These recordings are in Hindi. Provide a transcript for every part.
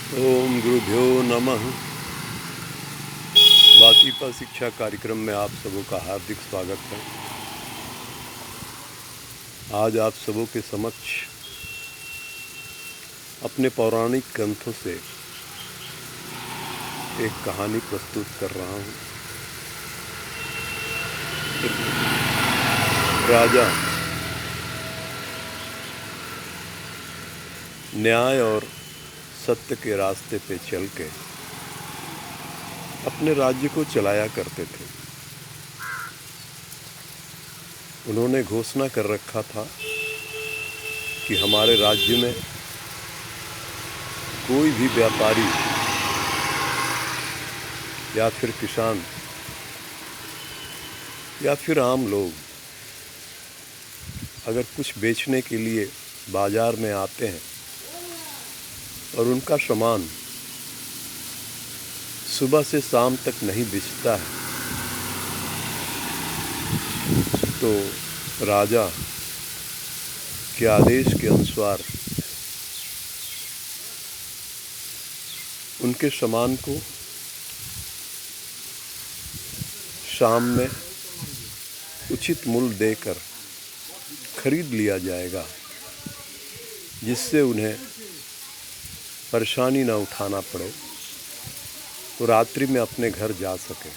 ओम गुरुभ्यो नमः। बाकी पर शिक्षा कार्यक्रम में आप सबों का हार्दिक स्वागत है। आज आप सबों के समक्ष अपने पौराणिक ग्रंथों से एक कहानी प्रस्तुत कर रहा हूँ। राजा न्याय और सत्य के रास्ते पे चल के अपने राज्य को चलाया करते थे। उन्होंने घोषणा कर रखा था कि हमारे राज्य में कोई भी व्यापारी या फिर किसान या फिर आम लोग अगर कुछ बेचने के लिए बाजार में आते हैं और उनका सामान सुबह से शाम तक नहीं बिकता है तो राजा के आदेश के अनुसार उनके सामान को शाम में उचित मूल्य देकर खरीद लिया जाएगा, जिससे उन्हें परेशानी न उठाना पड़े, तो रात्रि में अपने घर जा सके।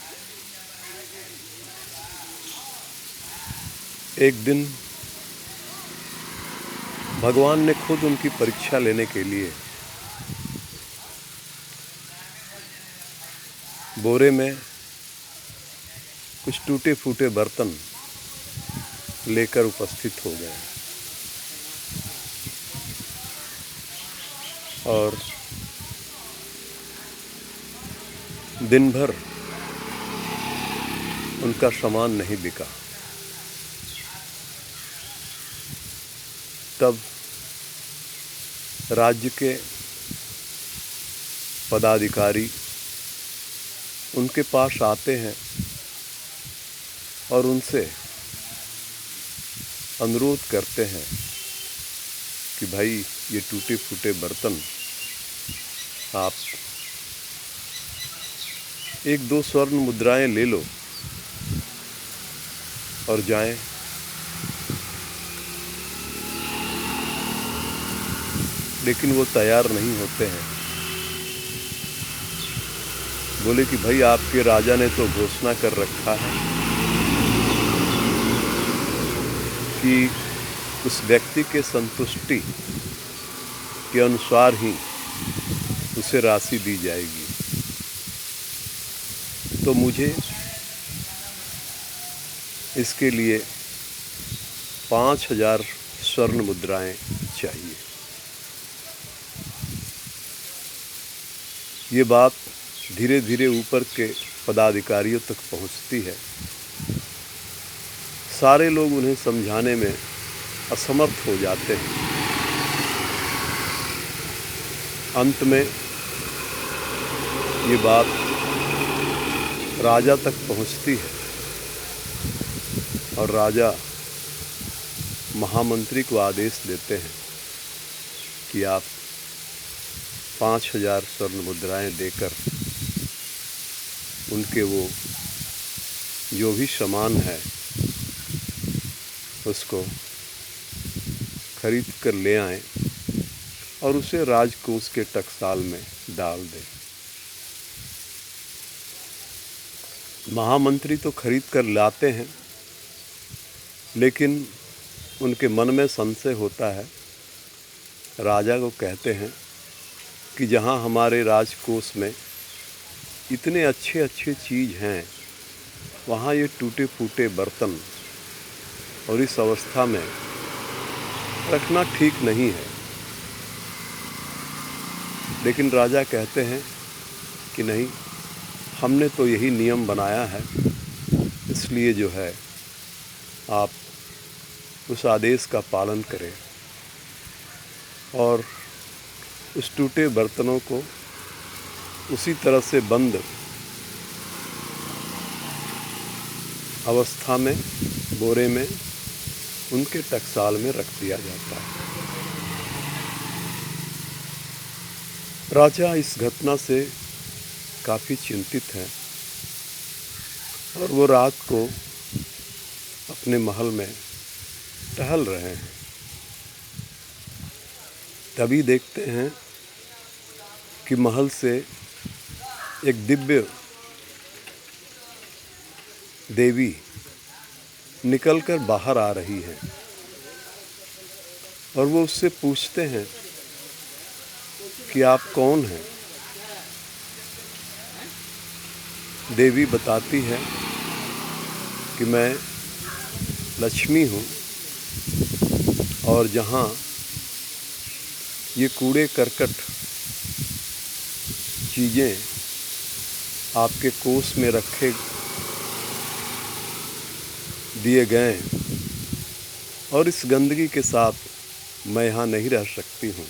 एक दिन भगवान ने खुद उनकी परीक्षा लेने के लिए बोरे में कुछ टूटे फूटे बर्तन लेकर उपस्थित हो गए और दिन भर उनका सामान नहीं बिका। तब राज्य के पदाधिकारी उनके पास आते हैं और उनसे अनुरोध करते हैं कि भाई ये टूटे फूटे बर्तन आप 1-2 स्वर्ण मुद्राएं ले लो और जाएं। लेकिन वो तैयार नहीं होते हैं। बोले कि भाई आपके राजा ने तो घोषणा कर रखा है कि उस व्यक्ति के संतुष्टि के अनुसार ही उसे राशि दी जाएगी, तो मुझे इसके लिए 5000 स्वर्ण मुद्राएं चाहिए। ये बात धीरे धीरे ऊपर के पदाधिकारियों तक पहुंचती है। सारे लोग उन्हें समझाने में असमर्थ हो जाते हैं। अंत में ये बात राजा तक पहुंचती है और राजा महामंत्री को आदेश देते हैं कि आप 5000 स्वर्ण मुद्राएं देकर उनके वो जो भी सामान है उसको खरीद कर ले आएं और उसे राजकोष के टकसाल में डाल दें। महामंत्री तो खरीद कर लाते हैं, लेकिन उनके मन में संशय होता है। राजा को कहते हैं कि जहाँ हमारे राजकोष में इतने अच्छे अच्छे चीज़ हैं, वहाँ ये टूटे फूटे बर्तन और इस अवस्था में रखना ठीक नहीं है। लेकिन राजा कहते हैं कि नहीं, हमने तो यही नियम बनाया है, इसलिए जो है आप उस आदेश का पालन करें और उस टूटे बर्तनों को उसी तरह से बंद अवस्था में बोरे में उनके टकसाल में रख दिया जाता है। राजा इस घटना से काफ़ी चिंतित हैं और वो रात को अपने महल में टहल रहे हैं। तभी देखते हैं कि महल से एक दिव्य देवी निकलकर बाहर आ रही है और वो उससे पूछते हैं कि आप कौन हैं। देवी बताती है कि मैं लक्ष्मी हूँ और जहाँ ये कूड़े करकट चीज़ें आपके कोष में रखे दिए गए और इस गंदगी के साथ मैं यहाँ नहीं रह सकती हूँ,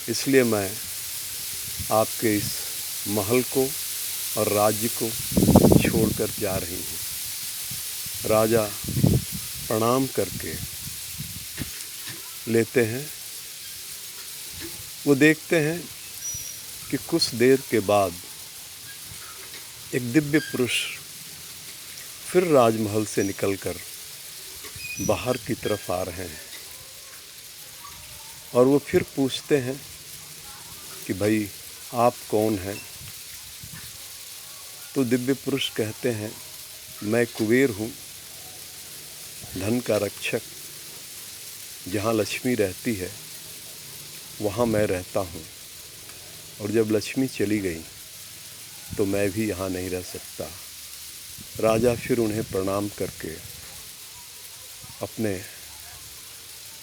इसलिए मैं आपके इस महल को और राज्य को छोड़कर जा रही हूँ। राजा प्रणाम करके लेते हैं। वो देखते हैं कि कुछ देर के बाद एक दिव्य पुरुष फिर राजमहल से निकलकर बाहर की तरफ आ रहे हैं और वो फिर पूछते हैं कि भाई आप कौन हैं। तो दिव्य पुरुष कहते हैं मैं कुबेर हूँ, धन का रक्षक। जहाँ लक्ष्मी रहती है वहाँ मैं रहता हूँ और जब लक्ष्मी चली गई तो मैं भी यहाँ नहीं रह सकता। राजा फिर उन्हें प्रणाम करके अपने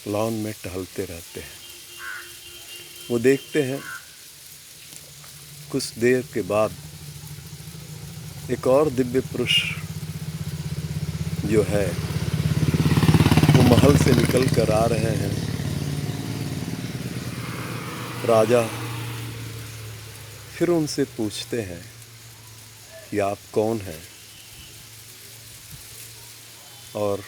लॉन में टहलते रहते हैं। वो देखते हैं कुछ देर के बाद एक और दिव्य पुरुष जो है वो महल से निकल कर आ रहे हैं। राजा फिर उनसे पूछते हैं कि आप कौन हैं और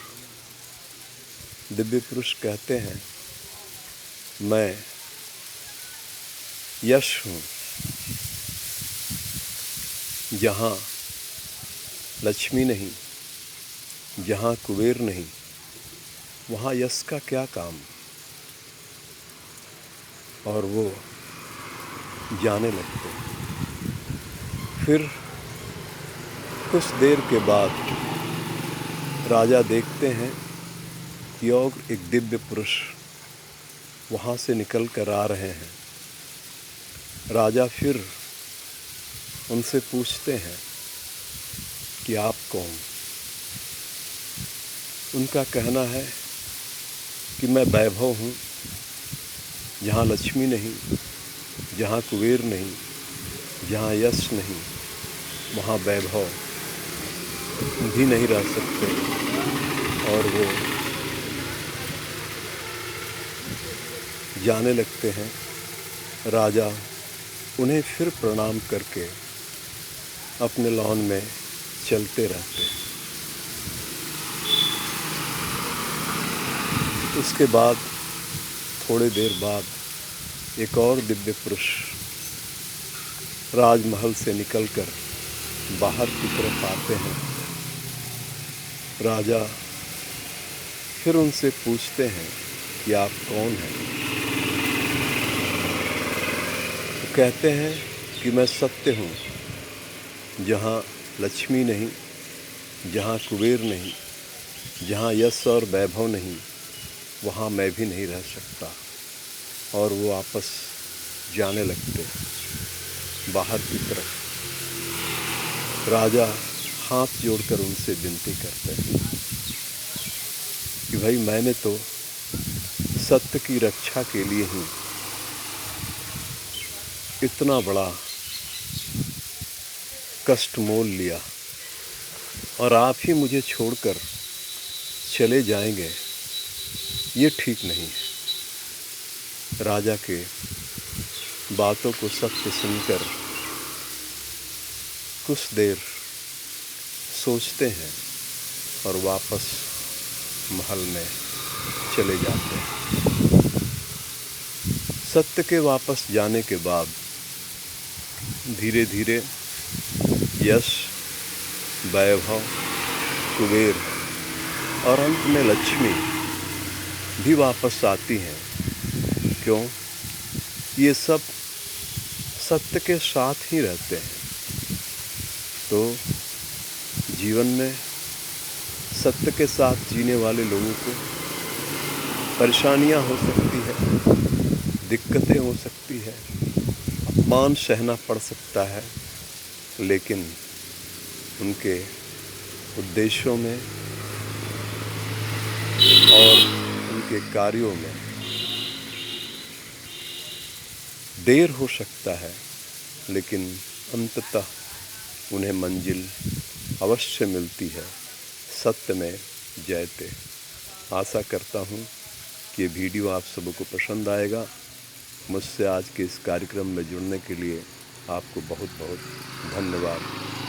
दिव्य पुरुष कहते हैं मैं यश हूँ। जहाँ लक्ष्मी नहीं, जहाँ कुबेर नहीं, वहाँ यश का क्या काम। और वो जाने लगते हैं। फिर कुछ देर के बाद राजा देखते हैं कि और एक दिव्य पुरुष वहाँ से निकल कर आ रहे हैं। राजा फिर उनसे पूछते हैं कि आप कौन। उनका कहना है कि मैं वैभव हूँ। जहाँ लक्ष्मी नहीं, जहाँ कुबेर नहीं, जहाँ यश नहीं, वहाँ वैभव भी नहीं रह सकते। और वो जाने लगते हैं। राजा उन्हें फिर प्रणाम करके अपने लॉन में चलते रहते हैं। उसके बाद थोड़ी देर बाद एक और दिव्य पुरुष राजमहल से निकलकर बाहर की तरफ आते हैं। राजा फिर उनसे पूछते हैं कि आप कौन हैं। तो कहते हैं कि मैं सत्य हूँ। जहाँ लक्ष्मी नहीं, जहाँ कुबेर नहीं, जहाँ यश और वैभव नहीं, वहाँ मैं भी नहीं रह सकता। और वो वापस जाने लगते बाहर की तरफ। राजा हाथ जोड़कर उनसे विनती करते हैं कि भाई मैंने तो सत्य की रक्षा के लिए ही इतना बड़ा कष्ट मोल लिया और आप ही मुझे छोड़कर चले जाएंगे, ये ठीक नहीं है। राजा के बातों को सत्य सुनकर कुछ देर सोचते हैं और वापस महल में चले जाते हैं। सत्य के वापस जाने के बाद धीरे धीरे यश, वैभव, कुबेर और अंत में लक्ष्मी भी वापस आती हैं। क्यों? ये सब सत्य के साथ ही रहते हैं। तो जीवन में सत्य के साथ जीने वाले लोगों को परेशानियां हो सकती है, दिक्कतें हो सकती है, अपमान सहना पड़ सकता है, लेकिन उनके उद्देश्यों में और उनके कार्यों में देर हो सकता है, लेकिन अंततः उन्हें मंजिल अवश्य मिलती है। सत्य में जयते। आशा करता हूँ कि ये वीडियो आप सबको पसंद आएगा। मुझसे आज के इस कार्यक्रम में जुड़ने के लिए आपको बहुत बहुत धन्यवाद।